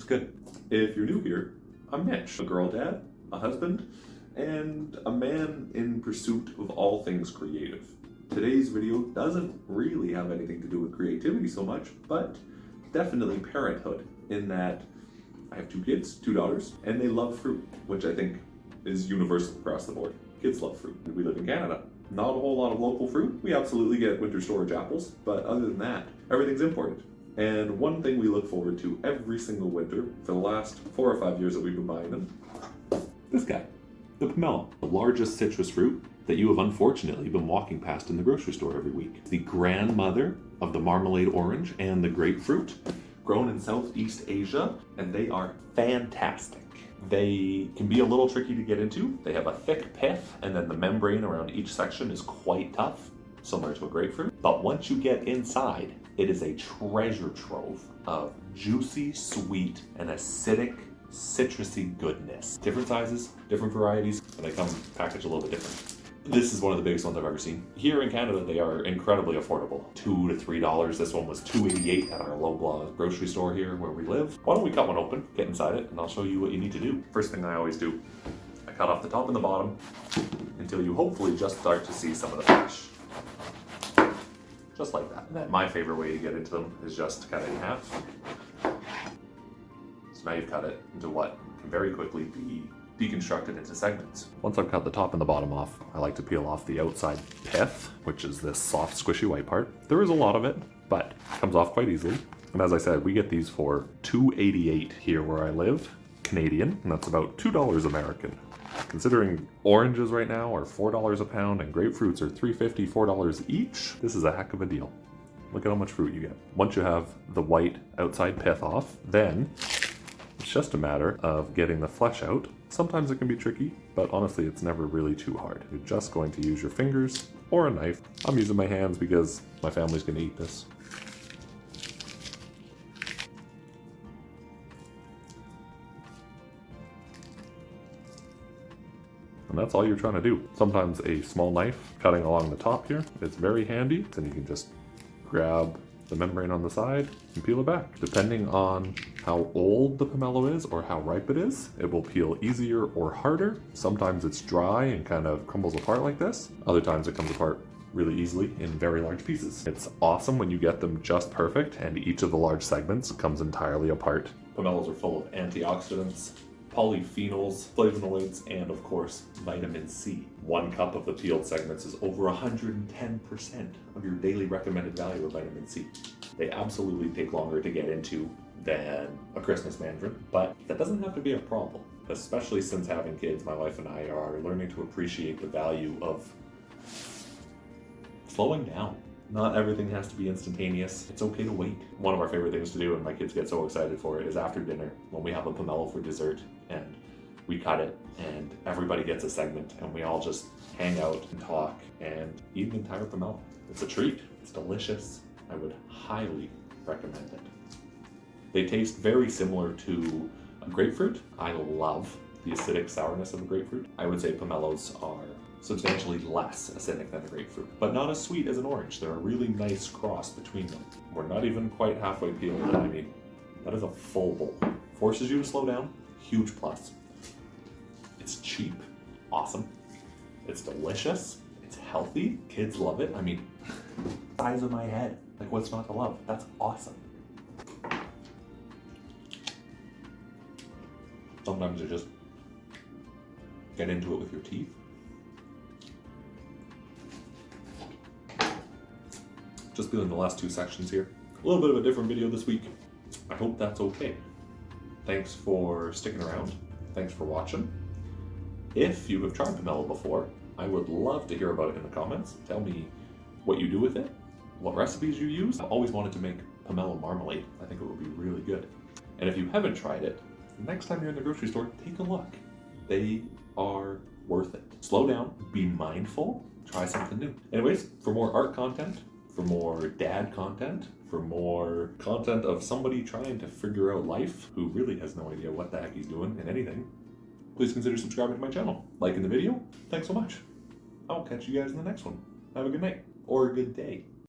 good. If you're new here, I'm Mitch, a girl dad, a husband, and a man in pursuit of all things creative. Today's video doesn't really have anything to do with creativity so much, but definitely parenthood, in that I have 2 kids, 2 daughters, and they love fruit, which I think is universal across the board. Kids love fruit. We live in Canada. Not a whole lot of local fruit. We absolutely get winter storage apples, but other than that, everything's imported. And one thing we look forward to every single winter for the last 4 or 5 years that we've been buying them, this guy, the pomelo, the largest citrus fruit that you have unfortunately been walking past in the grocery store every week. The grandmother of the marmalade orange and the grapefruit, grown in Southeast Asia, and they are fantastic. They can be a little tricky to get into. They have a thick pith, and then the membrane around each section is quite tough, similar to a grapefruit. But once you get inside, it is a treasure trove of juicy, sweet, and acidic, citrusy goodness. Different sizes, different varieties, and they come packaged a little bit different. This is one of the biggest ones I've ever seen. Here in Canada, they are incredibly affordable. $2 to $3. This one was $2.88 at our local grocery store here where we live. Why don't we cut one open, get inside it, and I'll show you what you need to do. First thing I always do, I cut off the top and the bottom until you hopefully just start to see some of the flesh. Just like that. And then my favorite way to get into them is just to cut it in half. So now you've cut it into what can very quickly be deconstructed into segments. Once I've cut the top and the bottom off, I like to peel off the outside pith, which is this soft, squishy white part. There is a lot of it, but it comes off quite easily. And as I said, we get these for $2.88 here where I live, Canadian, and that's about $2 American. Considering oranges right now are $4 a pound and grapefruits are $3.50, $4 each, this is a heck of a deal. Look at how much fruit you get. Once you have the white outside pith off, then it's just a matter of getting the flesh out. Sometimes it can be tricky, but honestly, it's never really too hard. You're just going to use your fingers or a knife. I'm using my hands because my family's gonna eat this. And that's all you're trying to do. Sometimes a small knife cutting along the top here is very handy. Then you can just grab the membrane on the side and peel it back. Depending on how old the pomelo is or how ripe it is, it will peel easier or harder. Sometimes it's dry and kind of crumbles apart like this. Other times it comes apart really easily in very large pieces. It's awesome when you get them just perfect and each of the large segments comes entirely apart. Pomelos are full of antioxidants, polyphenols, flavonoids, and of course, vitamin C. 1 cup of the peeled segments is over 110% of your daily recommended value of vitamin C. They absolutely take longer to get into than a Christmas mandarin, but that doesn't have to be a problem. Especially since having kids, my wife and I are learning to appreciate the value of slowing down. Not everything has to be instantaneous. It's okay to wait. One of our favorite things to do, and my kids get so excited for it, is after dinner when we have a pomelo for dessert and we cut it and everybody gets a segment and we all just hang out and talk and eat an entire pomelo. It's a treat. It's delicious. I would highly recommend it. They taste very similar to a grapefruit. I love the acidic sourness of a grapefruit. I would say pomelos are substantially less acidic than a grapefruit, but not as sweet as an orange. They're a really nice cross between them. We're not even quite halfway peeled, and I mean, that is a full bowl. Forces you to slow down, huge plus. It's cheap, awesome. It's delicious, it's healthy, kids love it. I mean, size of my head, like what's not to love? That's awesome. Sometimes you just get into it with your teeth. Just peeling the last 2 sections here. A little bit of a different video this week. I hope that's okay. Thanks for sticking around. Thanks for watching. If you have tried pomelo before, I would love to hear about it in the comments. Tell me what you do with it, what recipes you use. I've always wanted to make pomelo marmalade. I think it would be really good. And if you haven't tried it, next time you're in the grocery store, take a look. They are worth it. Slow down, be mindful, try something new. Anyways, for more art content, for more dad content, for more content of somebody trying to figure out life who really has no idea what the heck he's doing in anything, please consider subscribing to my channel. Liking the video, thanks so much. I'll catch you guys in the next one. Have a good night, or a good day.